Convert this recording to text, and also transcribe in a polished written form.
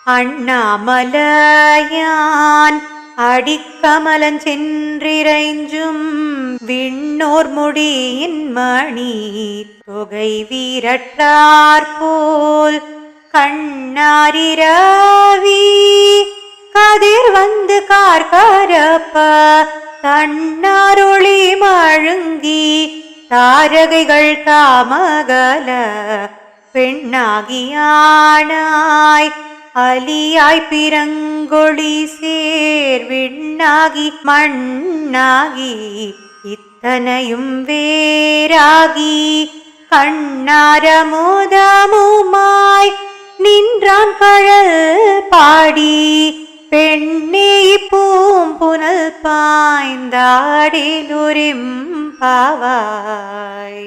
அண்ணாமலையான் அடிக்கமலன் சென்றிரைஞ்சும் விண்ணோர் முடியின் மணி தொகை வீரட்டார் போல் கண்ணாரிரவி கதிர் வந்து கார்கரப்ப தன்னாரொளி மழுங்கி தாரகைகள் தாமகல பெண்ணாகியானாய் அலியாய் பிறங்கொழி சேர்விண்ணாகி மண்ணாகி இத்தனையும் வேறாகி கண்ணாரமுதமுமாய் நின்றான் கழல் பாடி பெண்ணே பூம்புனல் பாய்ந்தாடிலுரிம் பாவாய்.